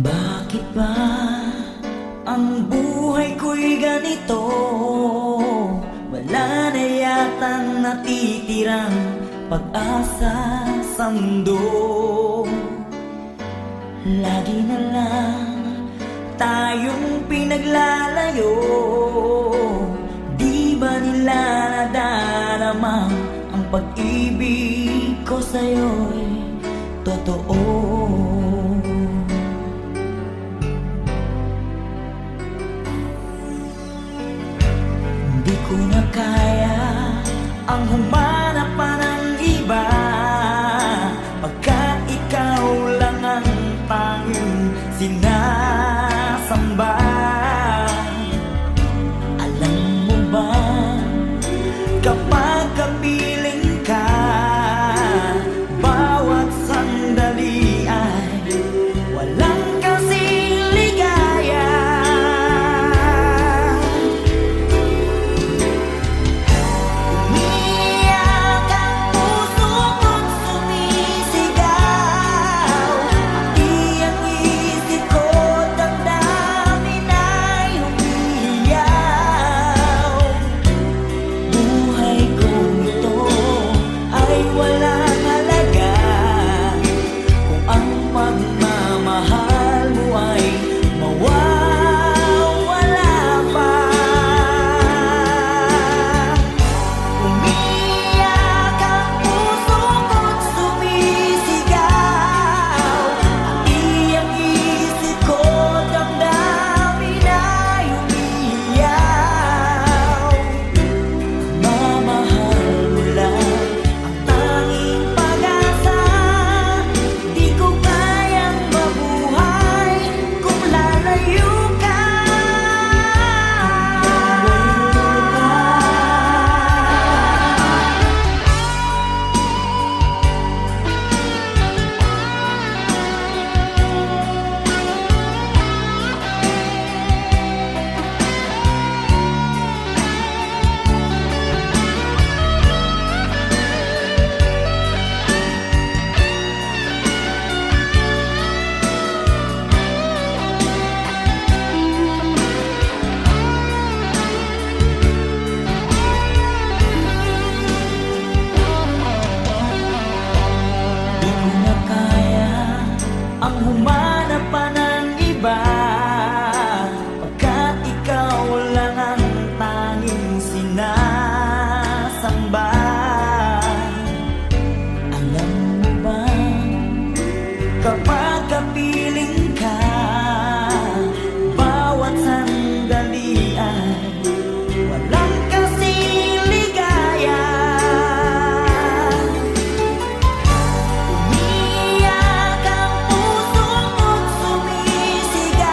Bakit ba ang buhay ko'y ganito? Wala na yatang natitirang pag-asa sa mundo. Lagi na lang tayong pinaglalayo. Di ba nila nadarama ang pag-ibig ko sa'yo'y totoo? Di ko na kaya ang humanap pa ng iba, pagkat ikaw lang ang tanging sinasamba. Alam mo ba, kapag kapiling ka, bawat sandali ay walang kasing ligaya. Umiyak ang puso ko't sumisigaw, pati ang isip ko damdamin ay umiiyaw. Buhay kong ito ay walang halaga kung ang pagmamahal mo ay mawawala pa. Umiyak ang puso ko't sumisigaw, pati ang isip ko damdamin ay umiiyaw. Mamahal mo lang ang tanging pag-asa. Di ko kayang mabuhay kung lalayo ka. Di ko na kaya ang humanap pa ng iba, pagkat ikaw lang ang tanging sinasamba. Alam mo ba, kapag kapiling ka, bawat sandali ay walang kasing ligaya. Umiyak ang puso ko't sumisigaw,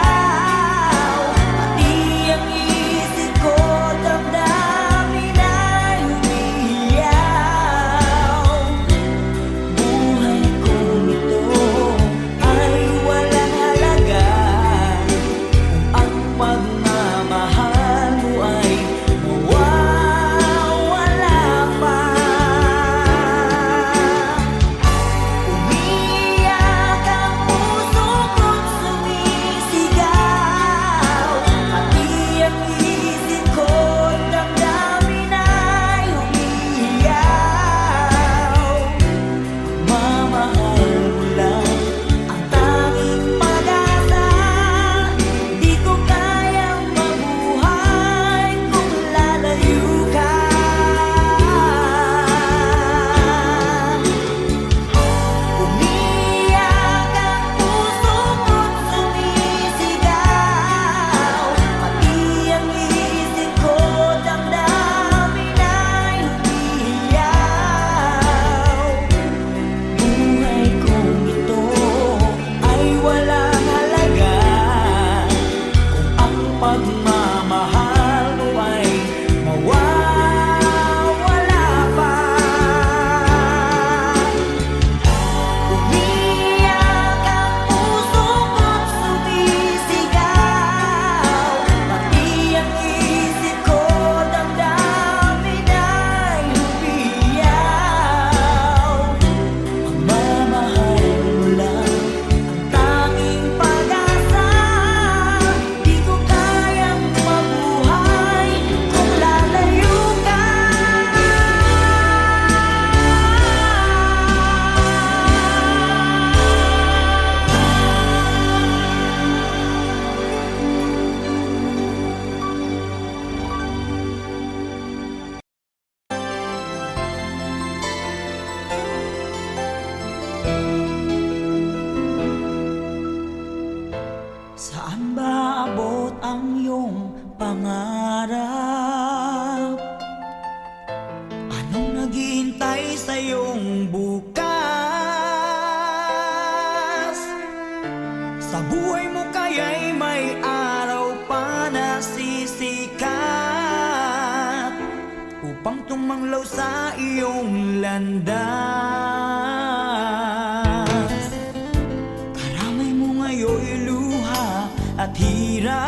Saan ba abot ang iyong pangarap? Anong naghihintay sa iyong bukas? Sa buhay mo kaya'y may araw pa na sisikat upang tumanglaw sa iyong landas. Karamay mo ngayon'y luha at hirap.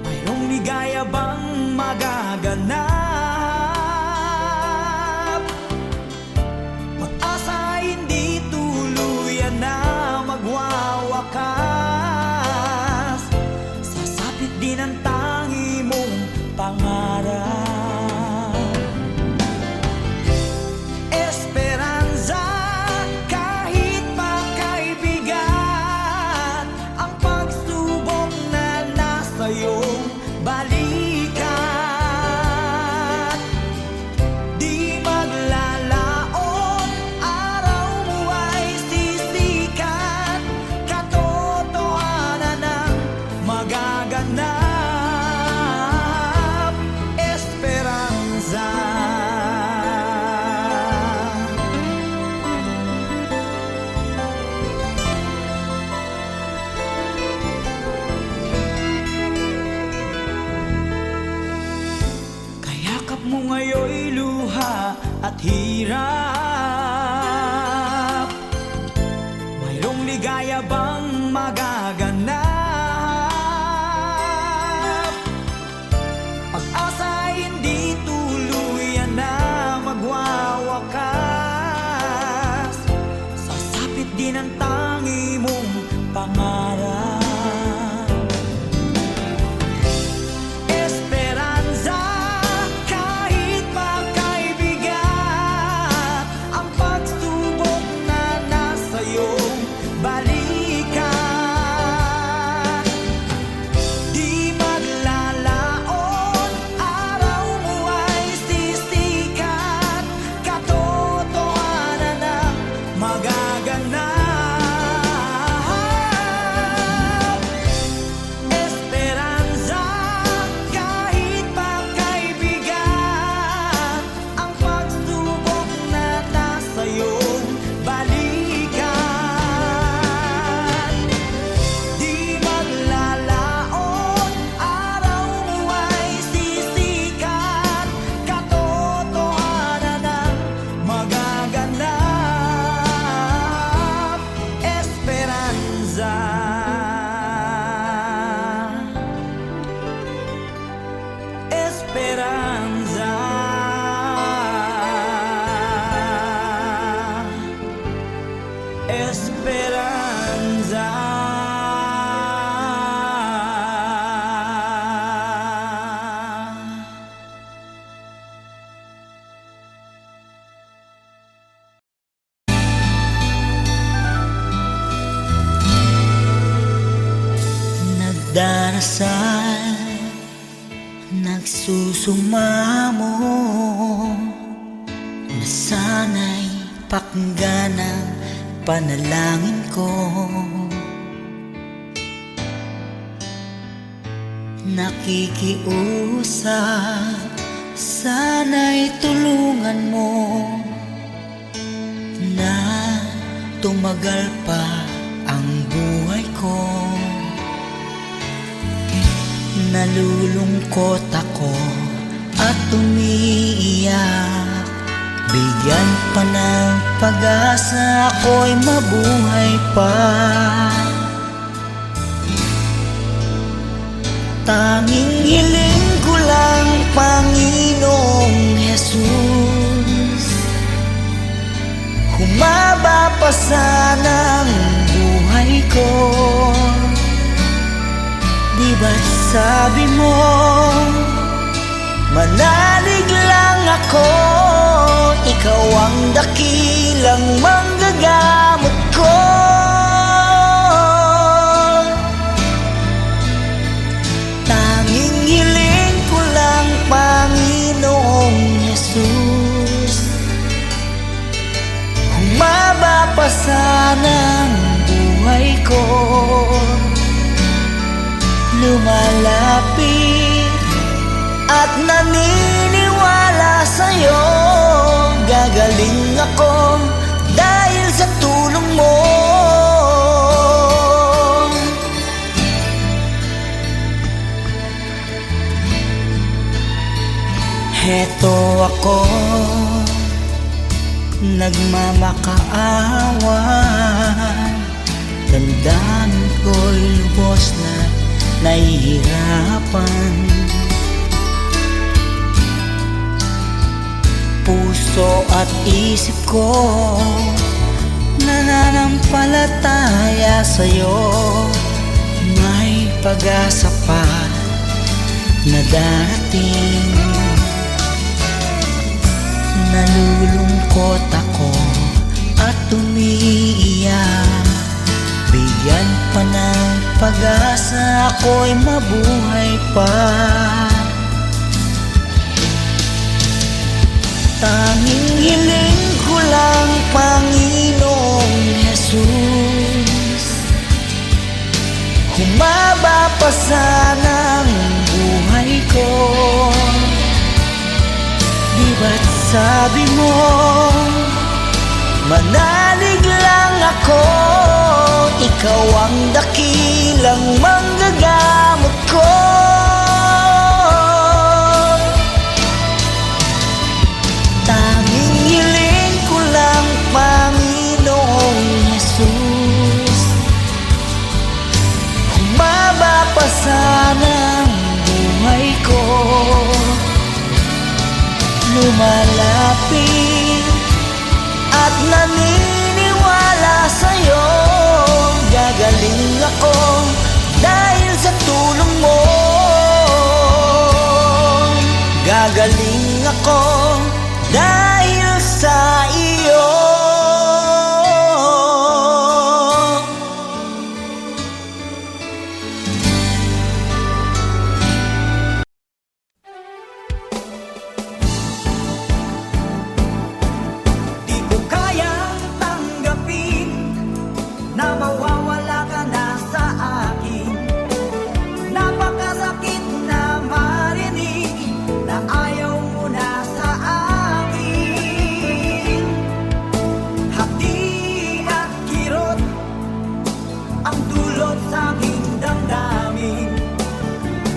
Mayroong ligaya bang magaganap? Pag-asa ay hindi tuluyan na magwawakas. Sasapit din ang tangi mong pangarap. Esperanza, kahit makaibigan, ang pagsubok na nasa iyong balikat. Di maglalaon, araw mo ay sisikat. Katotohanan ang magaganap. Esperanza. Kayakap mo ngayon'y luha at hirap. Mayroong ligaya bang magaganap? Pag-asa ay hindi tuluyan na magwawakas. Sasapit din ang tangi mong pangarap. Esperanza, kahit makaibigan, ang pagsubok na nasa iyong balikat. Di maglalaon, araw mo ay sisikat. Katotohanan ang magaganap. Esperanza, kahit makaibigan, ang pagsubok na nasa iyong balikat. Di maglalaon, araw mo ay sisikat. Katotohanan ang magaganap. Esperanza. Esperanza. Esperanza. Nagdarasal, nagsusumamo, na sana'y pakinggan ang panalangin ko. Nakikiusap, sana'y tulungan mo na tumagal pa ang buhay ko. Nalulungkot ako at umiiyak. Bigyan pa ng pag-asa, ako'y mabuhay pa. Tanging hiling ko lang, Panginoong Jesus, humaba pa sana ang buhay ko. Di ba't sabi mo, manalig lang ako, ikaw ang dakilang manggagamot ko. Tanging hiling ko lang, Panginoong Jesus, humaba pa sana ang buhay ko lumalapit at naniniwala sa'yo. Gagaling ako dahil sa tulong mo. Heto ako, nagmamakaawa. Damdamin ko'y lubos na nahihirapan. Puso at isip ko nananampalataya sa'yo. May pag-asa pa na darating. Nalulungkot ako at umiiyak. Bigyan pa ng pag-asa, ako'y mabuhay pa. Tanging hiling ko lang, Panginoong Jesus, humaba pa sana ang buhay ko. Di ba't sabi mo, manalig lang ako, ikaw ang dakilang manggagamot ko. Tanging hiling ko lang, Panginoong Jesus, humaba pa sana ang buhay ko. Lumalapit at naniniwala sa'yo. Gagaling ako dahil sa tulong mo. Gagaling ako dahil sa iyo. Di ko kayang tanggapin na mawawala ka na sa akin. Napakasakit na marinig na ayaw mo na sa akin. Hati at kirot ang dulot sa aking damdamin.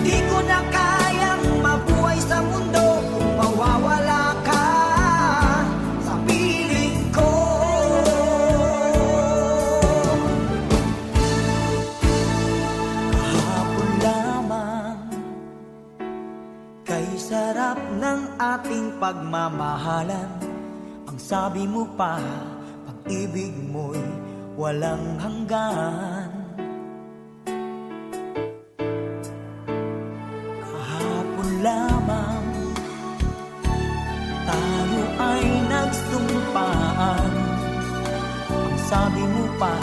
Di ko na kayang mabuhay sa mundo kung mawawala ka sa piling ko. Kahapon lamang kay sarap ng ating pagmamahalan. Ang sabi mo pa, pag-ibig mo'y walang hanggan. Kahapon lamang tayo ay nagsumpaan. Ang sabi mo pa,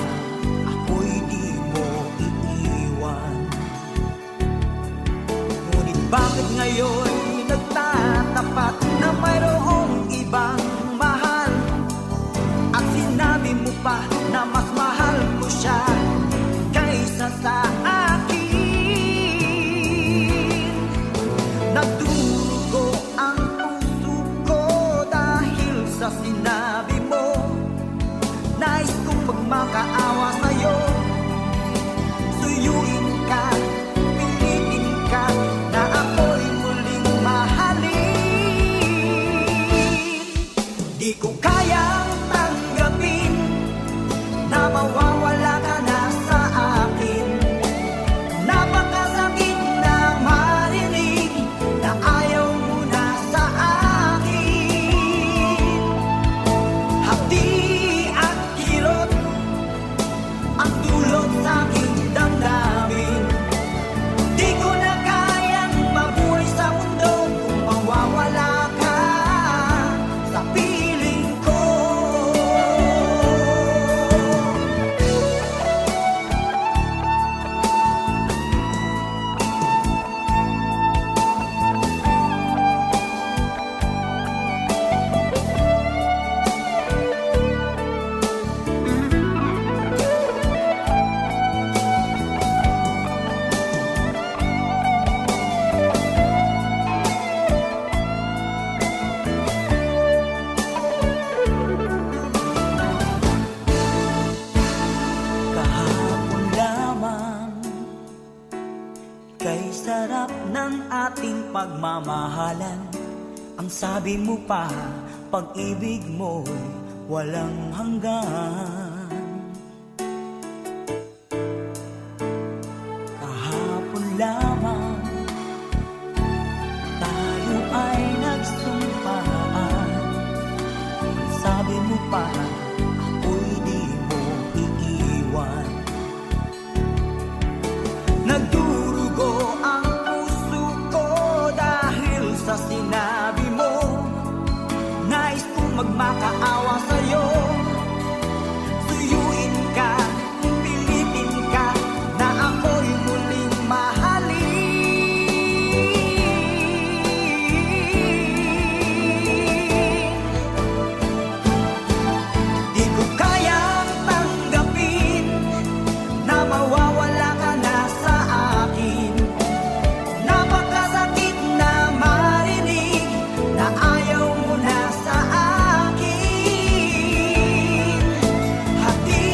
ako'y di mo iiwan. Ngunit bakit ngayon nagtatapat na mayroong ibang mahal? At sinabi mo pa na mas mahal mo siya kaysa sa akin. Nagdurugo ang puso ko dahil sa sinabi mo. Nais kong magmakaawa sa'yo, suyuin ka, pilitin ka na ako'y muling mahalin. Di ko kayang tanggapin na mawawala ka na sa akin. ng ating pagmamahalan. Ang sabi mo pa, pag-ibig mo'y walang hanggan. Kahapon lamang tayo ay nagsumpaan. Ang sabi mo pa, ako'y di mo iiwan. Nagdurugo ang puso ko dahil sa sinabi mo. Nais kong magmakaawa sa'yo. Suyuin ka, pilitin ka, na ako'y muling mahalin. Di ko kayang tanggapin na mawawala ka na sa akin. Napakasakit na marinig na ayaw mo na sa akin. Hati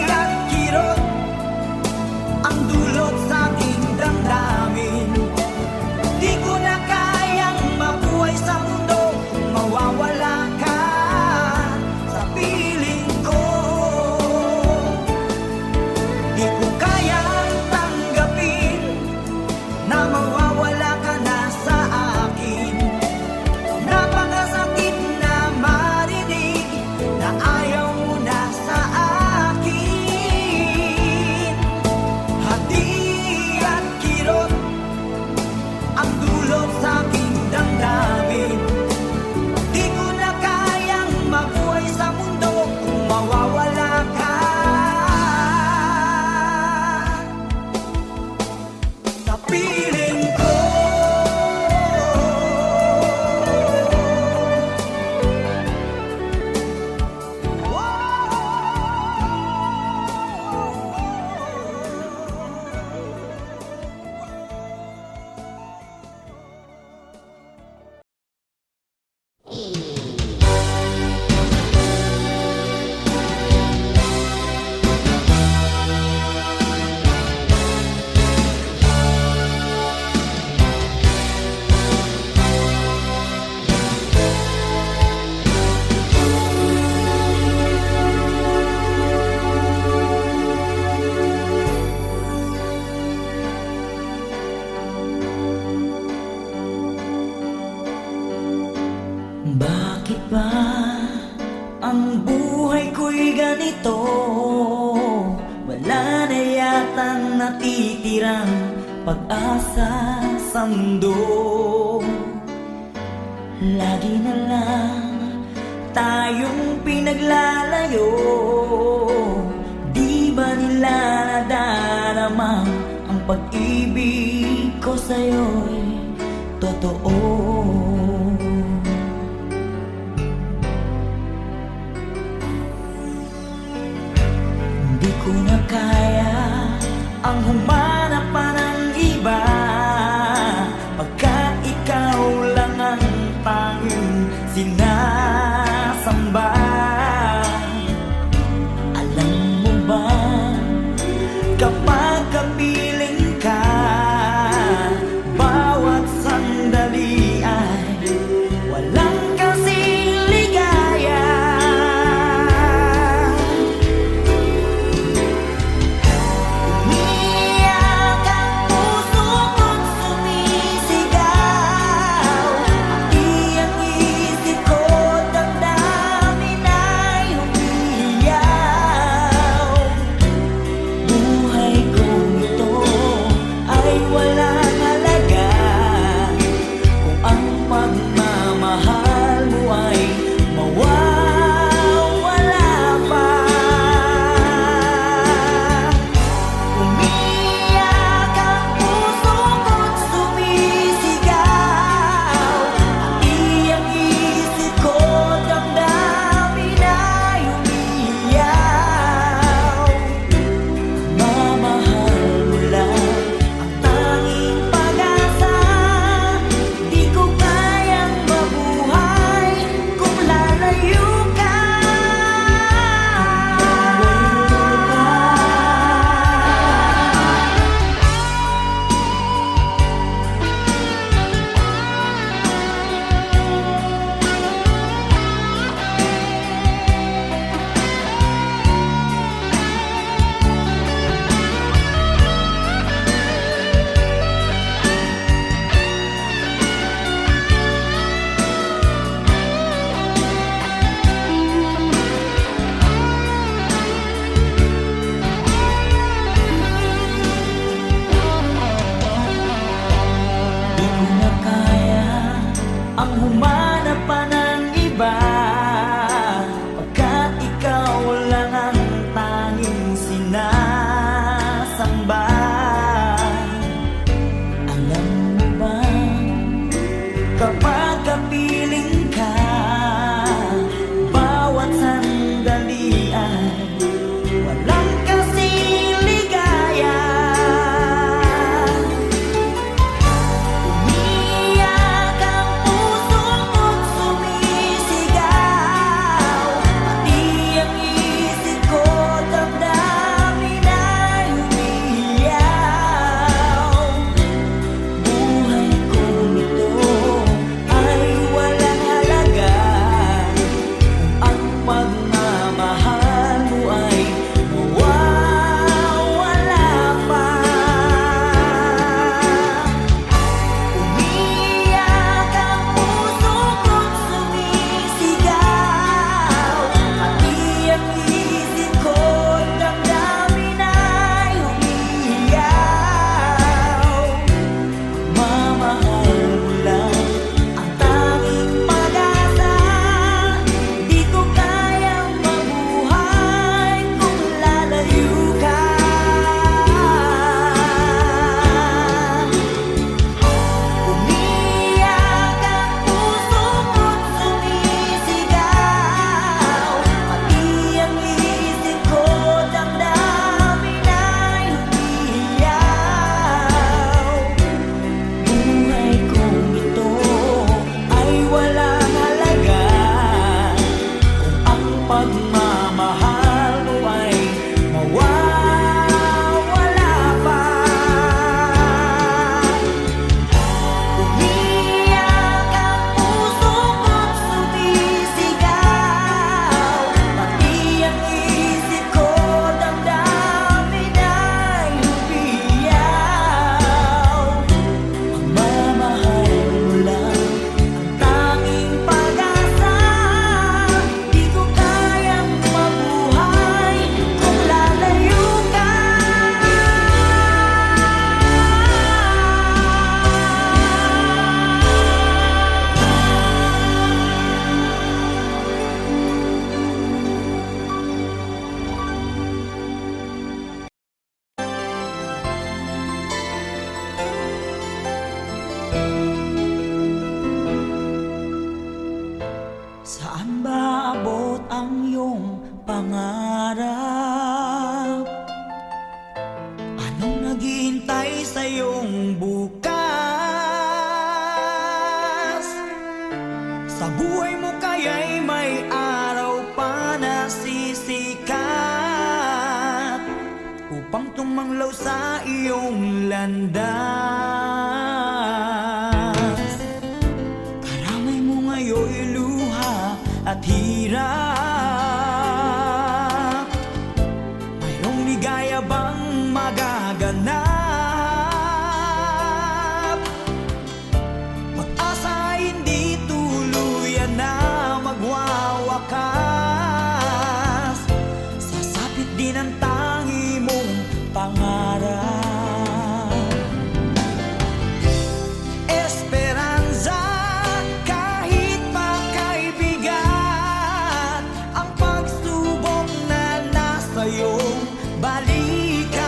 at kirot ang dulot sa aking damdamin. Di ko na kayang mabuhay sa mundo kung mawawala ka sa piling ko. Di ko kayang tanggapin na mawawala ka na sa akin. Napakasakit na marinig na ayaw mo na sa akin. Hati at kirot ang dulot sa aking damdamin. Di ko na kayang mabuhay sa mundo kung mawawala ka sa piling ko. Bakit ba ang buhay ko'y ganito? Wala na yatang natitirang pag-asa sa mundo. Lagi na lang tayong pinaglalayo. Di ba nila nadarama ang pag-ibig ko sa'yo'y totoo? Di ko na kaya ang humanap pa ng iba, pagkat ikaw lang ang tanging sinasamba. Alam mo ba, kapag kapiling ka, bawat sandali ay walang kasing ligaya. Umiyak ang puso ko upang tumanglaw sa iyong landas. Karamay mo ngayon'y luha at hirap. Mayroong ligaya bang magaganap? Pag-asa hindi tuluyan na magwawakas. Sasapit din ang tangi mong pangarap. Esperanza, kahit makaibigan, ang pagsubok na nasa iyong balikat.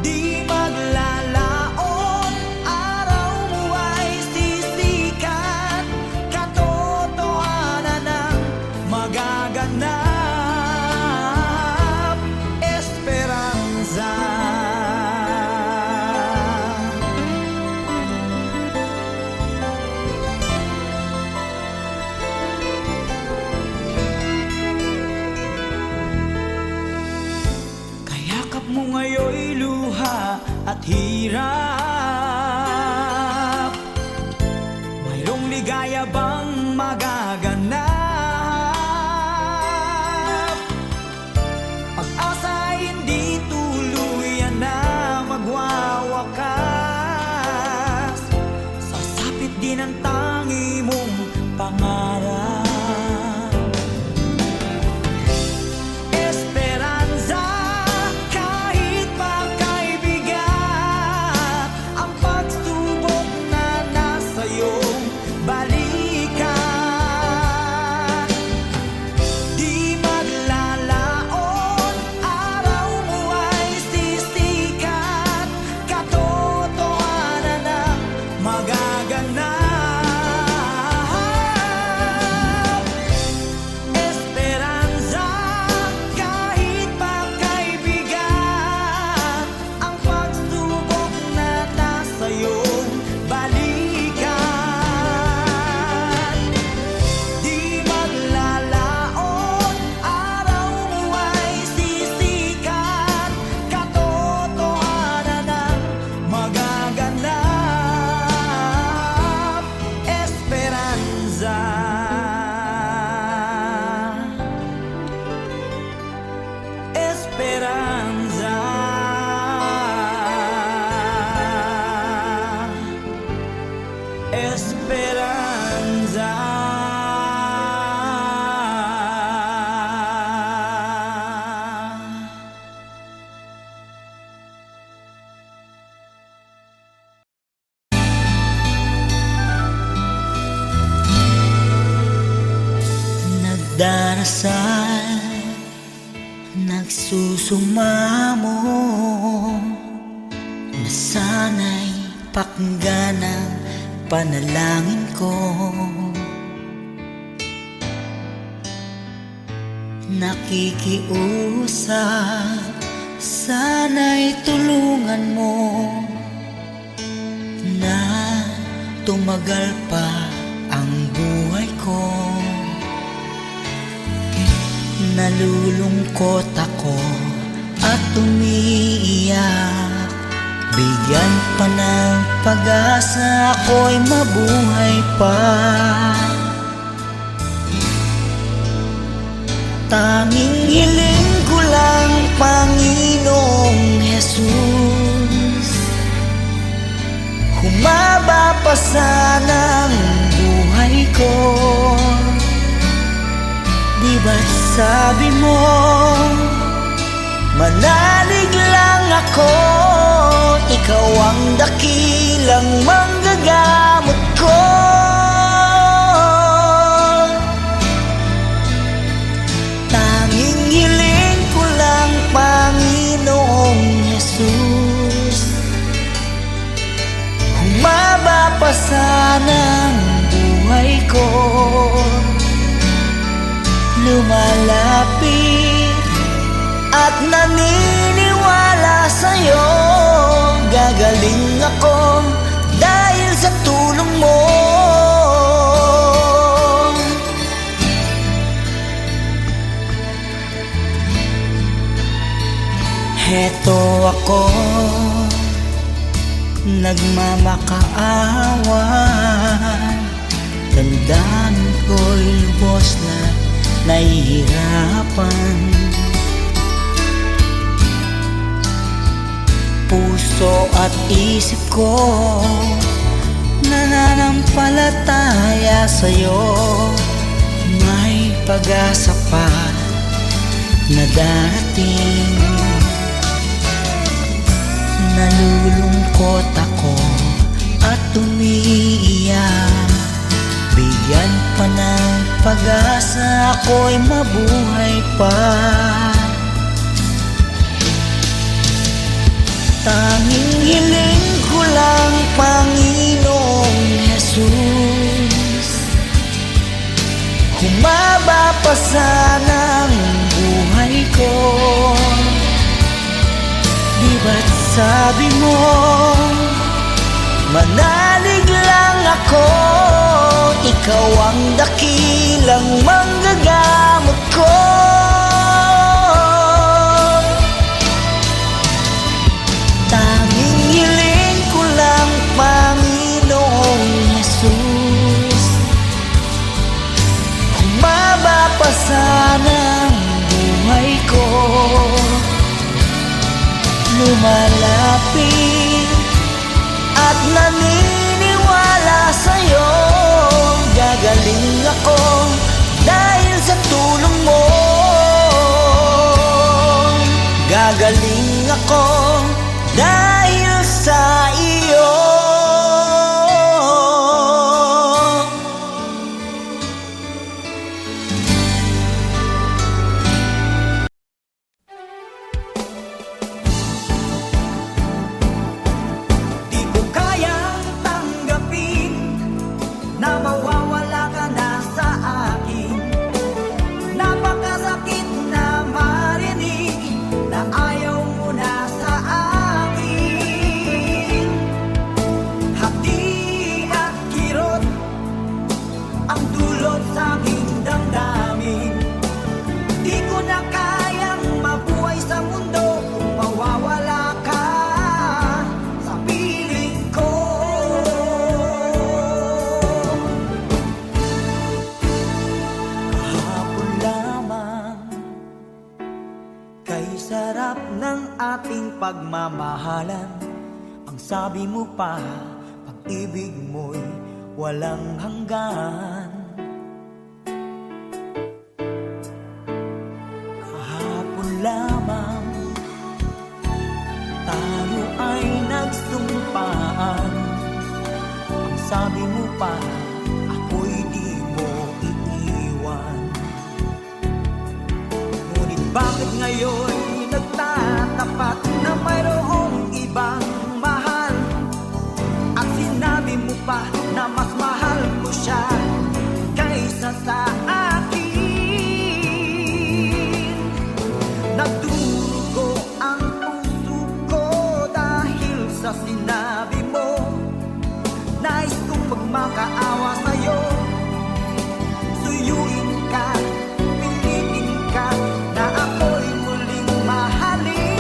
Di maglalaon, araw mo ay sisikat. Katotohanan ang magaganap. Esperanza. Kayakap mo ngayon'y luha at hirap. Mayroong ligaya bang magaganap? Pag-asa hindi tuluyan na magwawakas. Sasapit din ang tangi mong pangarap. Esperanza, kahit makaibigan, ang pagsubok na nasa iyong balikat. Di maglalaon, araw mo ay sisikat. Katotohanan ang magaganap. Esperanza, kahit makaibigan, ang pagsubok na nasa iyong balikat. Di maglalaon, araw mo ay sisikat. Katotohanan ang magaganap. Esperanza. Esperanza. Esperanza. Nagdarasal, nagsusumamo, na sana'y pakinggan ang panalangin ko. Nakikiusap, sana'y tulungan mo na tumagal pa ang buhay ko. Nalulungkot ako at umiiyak. Bigyan pa ng pag-asa, ako'y mabuhay pa. Tanging hiling ko lang, Panginoong Jesus, humaba pa sana ang buhay ko. Di ba't sabi mo, manalig lang ako, ikaw ang dakilang manggagamot ko. Tanging hiling ko lang, Panginoong Jesus, humaba pa sana ang buhay ko. Lumalapit at naniniwala sa'yo, gagaling ako dahil sa tulong mo. Heto ako, nagmamakaawan. Damdamin ko'y lubos na nahihirapan. Puso at isip ko nananampalataya sa'yo. May pag-asa pa na darating. Nalulungkot ako at umiiyak. Bigyan pa ng pag-asa, ako'y mabuhay pa. Tanging hiling ko lang, Panginoong Jesus, humaba pa sana ang buhay ko. Di ba't sabi mo, manalig lang ako, ikaw ang dakilang manggagamot ko. Tanging hiling ko lang, Panginoong Jesus, humaba pa sana ang buhay ko. Lumalapit at naniniwala sa'yo. Gagaling ako dahil sa tulong mo. Gagaling ako dahil sa iyo. Di ko kayang tanggapin na mawawala ka na sa akin. Napakasakit na marinig na ayaw mo na sa akin. Hati at kirot ang dulot sa aking damdamin. Di ko na kayang mabuhay sa mundo kung mawawala ka sa piling ko. Kahapon lamang, kay sarap ng ating pagmamahalan. Ang sabi mo pa, pag-ibig mo'y walang hanggan. Kahapon lamang, tayo ay nagsumpaan. Ang sabi mo pa, ako'y di mo iiwan. Ngunit bakit ngayon nagtatapat na mayroong ibang mahal? At sinabi mo pa na mas mahal ko siya kaysa sa akin. Nagdurugo ang puso ko dahil sa sinabi mo. Nais kong magmakaawa sa'yo, suyuin ka, pilitin ka, na ako'y muling mahalin.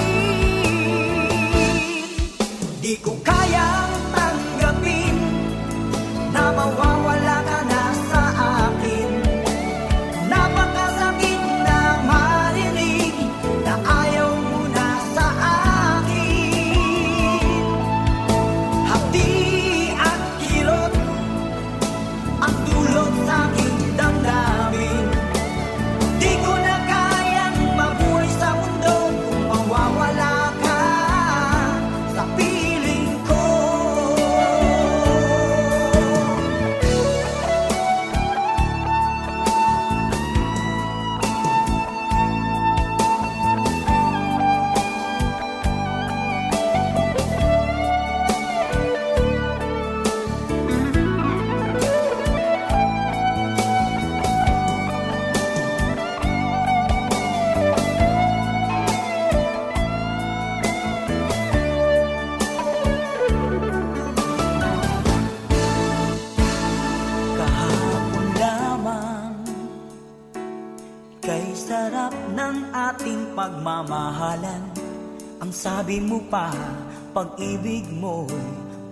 Di ko kayang tanggapin na mawawala ka na sa akin. Napakasakit na marinig na ayaw mo na sa akin. Hati at kirot ang dulot sa aking damdamin. Di ko na kayang mabuhay sa mundo kung mawawala ka sa piling ko. Kahapon lamang, kay sarap ng ating pagmamahalan. Ang sabi mo pa, pag-ibig mo'y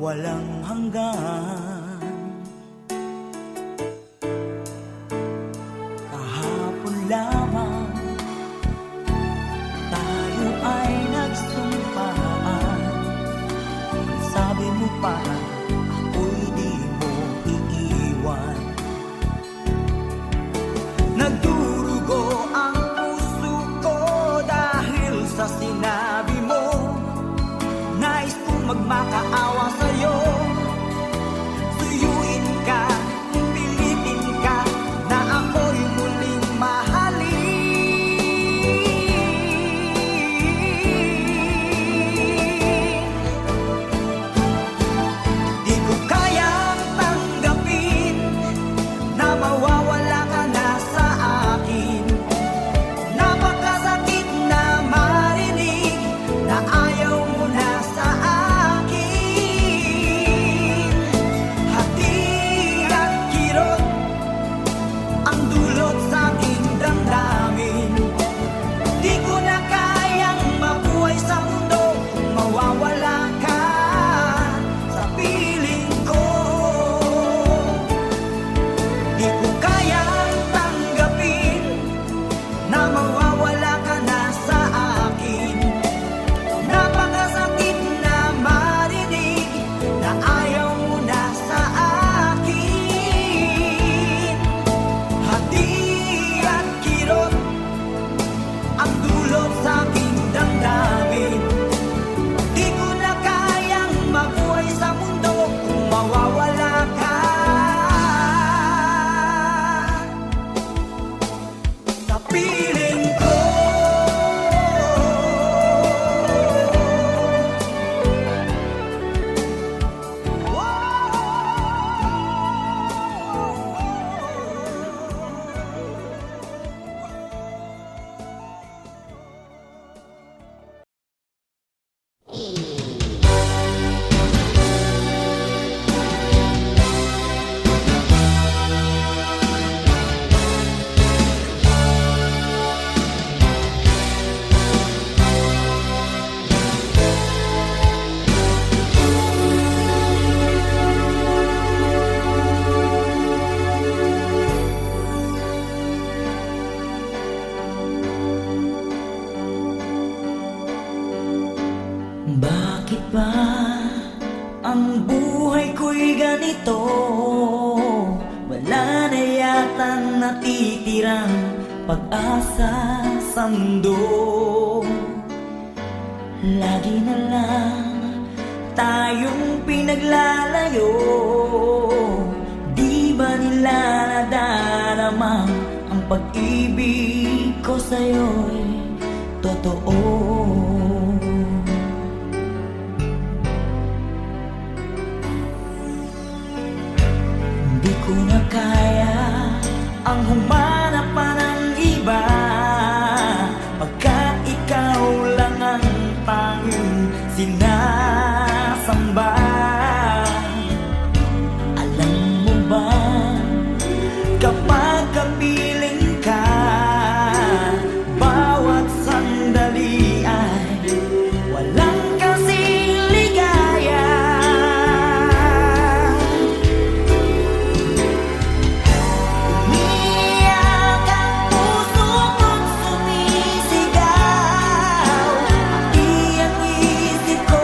walang hanggan. Kahapon lamang tayo ay nagsumpaan. Ang sabi mo pa, ako'y di mo iiwan. Nagdurugo ang puso ko dahil sa sinabi mo. Nais kong magmakaawa sa'yo. Suyuin ka, pilitin ka na ako'y muling mahalin. Di ko kayang tanggapin na mawawala ka na sa akin. Napakasakit na marinig na ayaw mo na sa akin. Hati at kirot ang dulot sa aking damdamin. Di ko na kayang mabuhay sa mundo kung mawawala ka sa piling ko. Di ko kayang tanggapin na mawawala ka na sa akin. Napakasakit na marinig na ayaw mo na sa akin. Hati at kirot ang dulot sa aking damdamin. Di ko na kayang mabuhay sa mundo kung mawawala ka sa piling ko. Bakit ba ang buhay ko'y ganito? Wala na yatang natitirang pag-asa sa mundo. Lagi na lang tayong pinaglalayo. Di ba nila nadarama ang pag-ibig ko sa'yo'y totoo? Di ko na kaya ang humanap pa ng iba, pagkat ikaw lang ang tanging sinasamba. Alam mo ba, kapag kapiling ka, bawat sandali ay walang kasing ligaya. Umiyak ang puso ko't sumisigaw. Ang iyang isip ko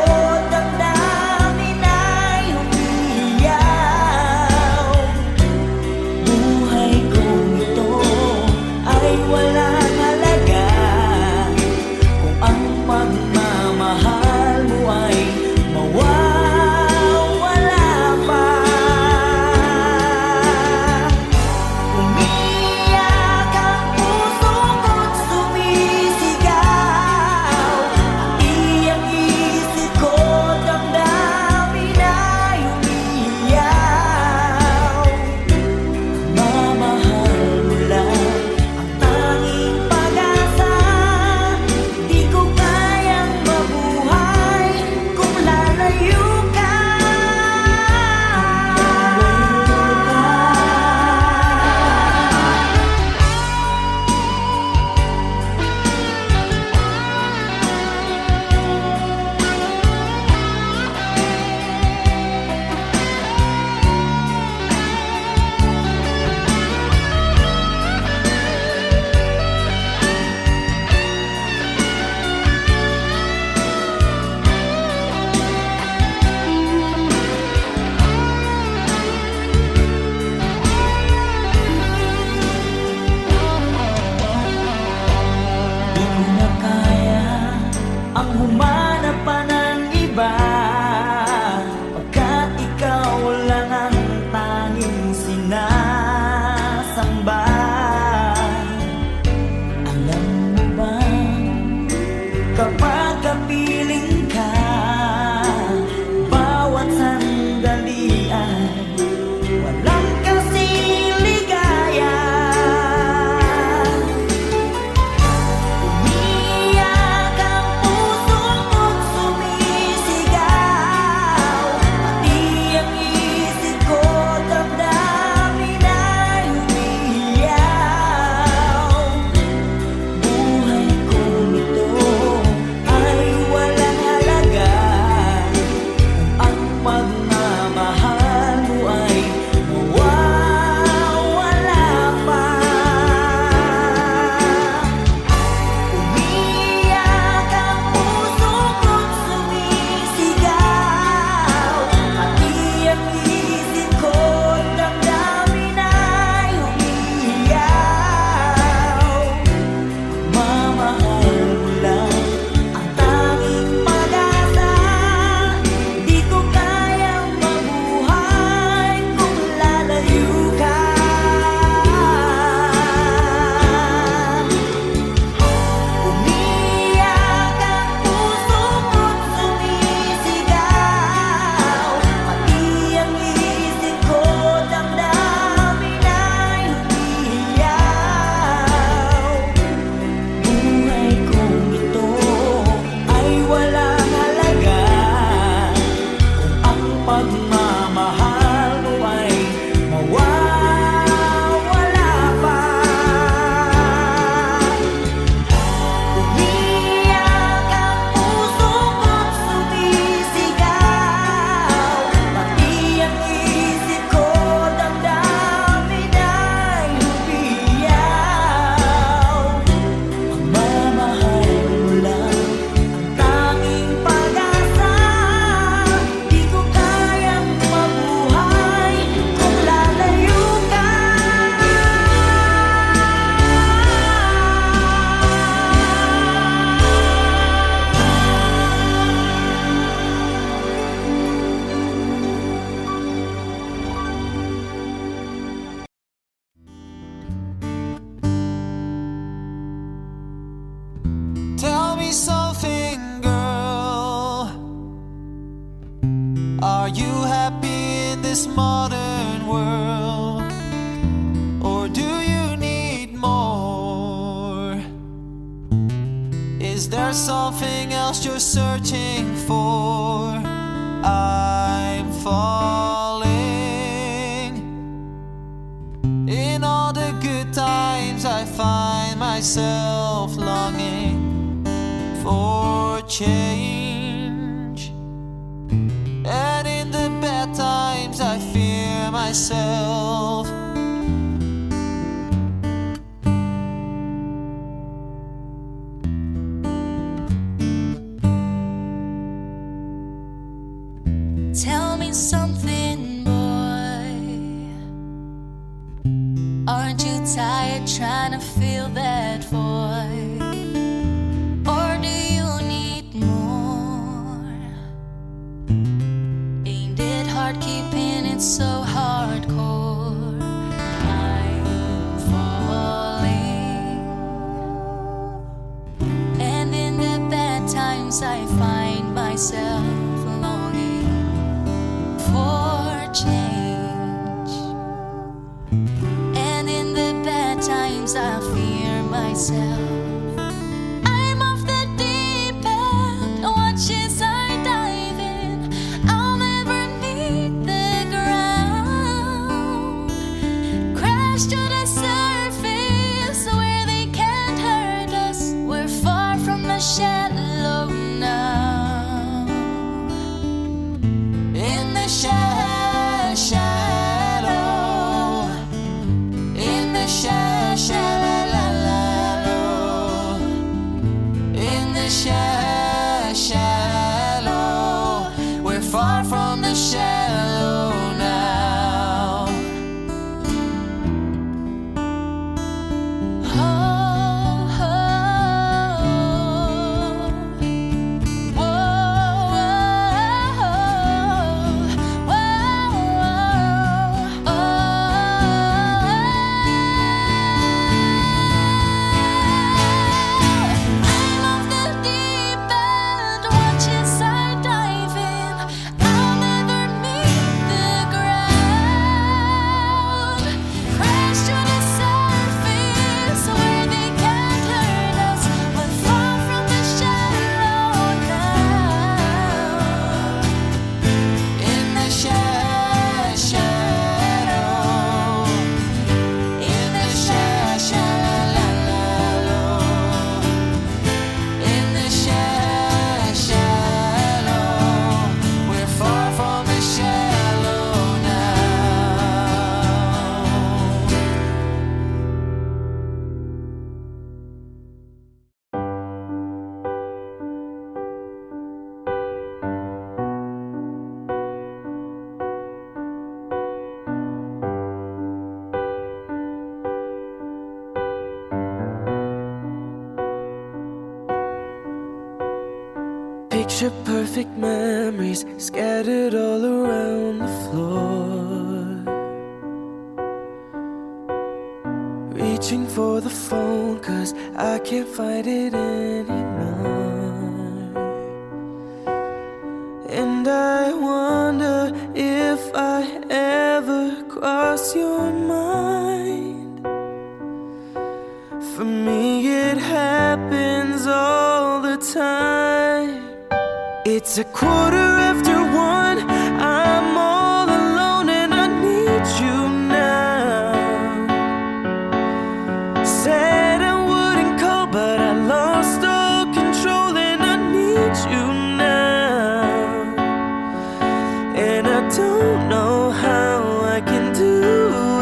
ko na kaya ang humanap pa ng iba, pagkat ikaw lang ang tanging sinasamba. Alam mo ba, kapag kapiling ka, bawat sandali ay walang kasing ligaya. Umiyak ang puso ko't sumisigaw, pati ang isip ko damdamin ay umiiyaw. Buhay kong ito ay walang halaga kung ang pagmamahal mo ay mawawala pa. Umiyak ang puso ko't sumisigaw, pati ang isip ko damdamin ay umiiyaw. Mamahal mo lang ang tanging pag-asa, di ko kayang mabuhay kung lalayo ka. Umiyak ang puso ko't sumisigaw, pati ang isip ko damdamin ay umiiyaw. Buhay kong ito ay walang halaga kung ang pagmamahal mo ay mawawala pa. Umiyak ang puso ko't sumisigaw, pati ang isip ko damdamin ay umiiyaw. Pagmamahal mo lang ang tanging pag-asa, di ko kayang mabuhay kung lalayo ka. Tell me something, girl. Are you happy in this modern world? Or do you need more? Is there something else you're searching for? I'm falling. In all the good times I find myself longing for change, and in the bad times I fear myself. Tell me something, boy. Aren't you tired trying to fill that void? Or do you need more? Ain't it hard keeping it so hardcore? I'm falling, and in the bad times I find myself longing for change, and in the bad times I fear myself. I'm off the deep end, watch as I dive in. I'll never meet the ground. Crash to the surface where they can't hurt us. We're far from the shallow now. In the shallow, in the shallow, in the shallow, we're far from the shallow now. Oh, oh, Picture perfect memories scattered all around the floor. Reaching for the phone 'cause I can't find it anymore. And I wonder if I ever cross your mind. For me it happens all the time. It's 1:15. I'm all alone and I need you now. Said I wouldn't call, but I lost all control and I need you now. And I don't know how I can do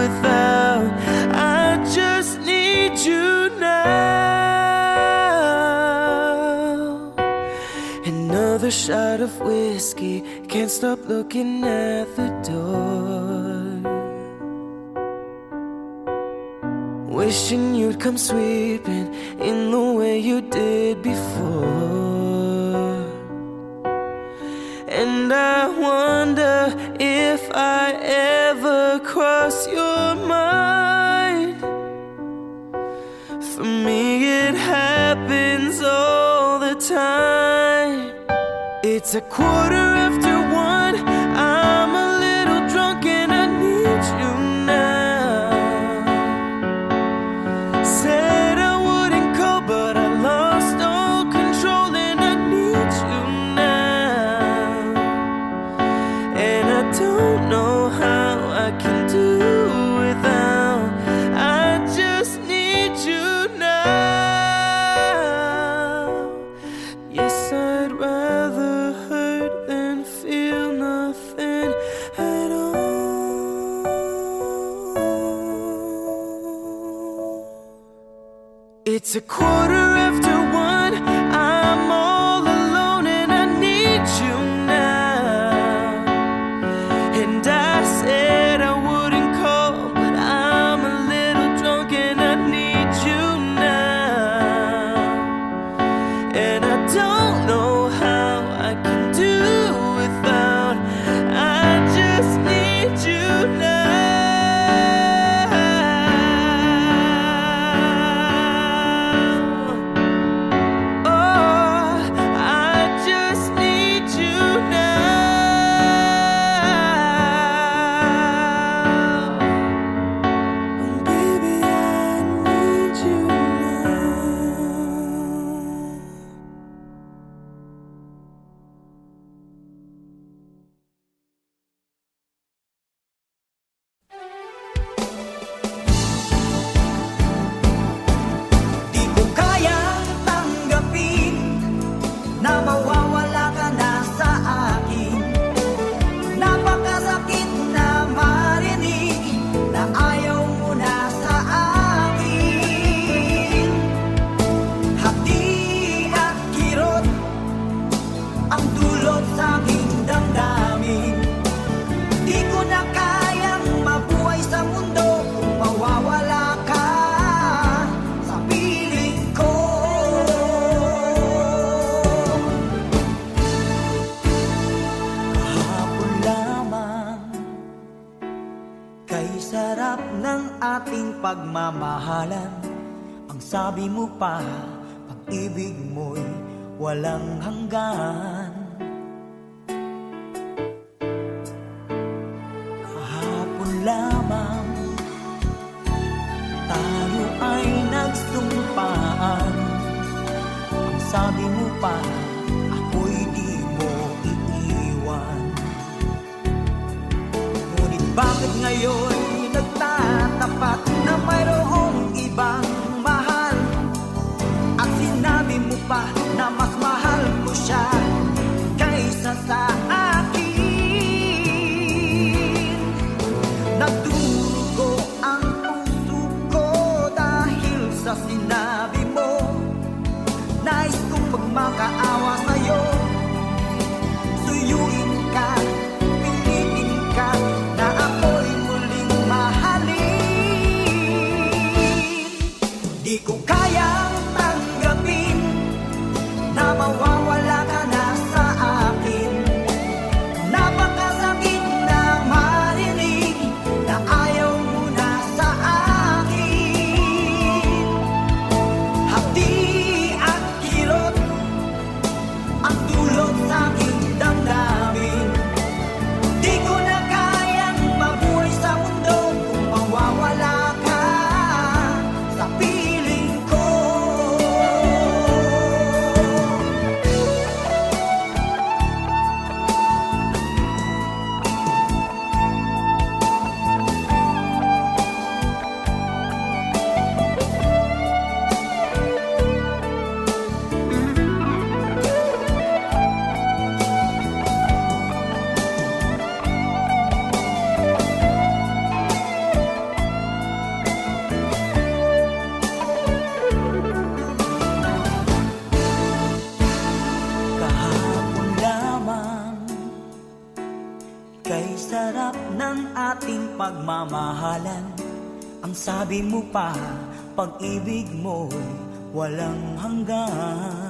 without. I just need you now. Another shot of whiskey, can't stop looking at the door. Wishing you'd come sweeping in the way you did before. And I wonder if I ever cross your mind. For me it happens all the time. It's 1:15. I'm a little drunk and I need you now. Said I wouldn't call, but I lost all control and I need you now. And I don't know how I can do without. I just need you now. Yes, I'd rather hurt than feel nothing at all. It's 1:15. I'm all alone and I need you now. And I said I wouldn't call, but I'm a little drunk and I need you now. And I don't know how I can do without. I just need you now. Oh, I just need you now. Baby, I need you now. Di ko kayang tanggapin na mawawala ka na sa akin. Napakasakit na marinig na ayaw mo na sa akin. Hati at kirot ang dulot sa aking damdamin. Di ko na kayang mabuhay sa mundo kung mawawala ka sa piling ko. Kahapon lamang kay sarap ng ating pagmamahalan. Ang sabi mo pa, pag-ibig mo'y walang hanggan. Kahapon lamang tayo ay nagsumpaan. Ang sabi mo pa, ako'y di mo iiwan. Ngunit bakit ngayon nagtatapat na mayroong ibang mahal? At sinabi mo pa na mas mahal mo siya kaysa sa akin. Nagdurugo ang puso ko dahil sa sinabi mo. Nais kong magmakaawa sa'yo. Suyuin ka, pilitin ka na ako'y muling mahalin. Di ko kayang tanggapin na mawawala ka na sa sa aking damdamin. Di ko na kayang mabuhay sa mundo kung mawawala ka sa piling ko. Kahapon lamang kay sarap ng ating pagmamahalan. Ang sabi mo pa, pag-ibig mo'y walang hanggan.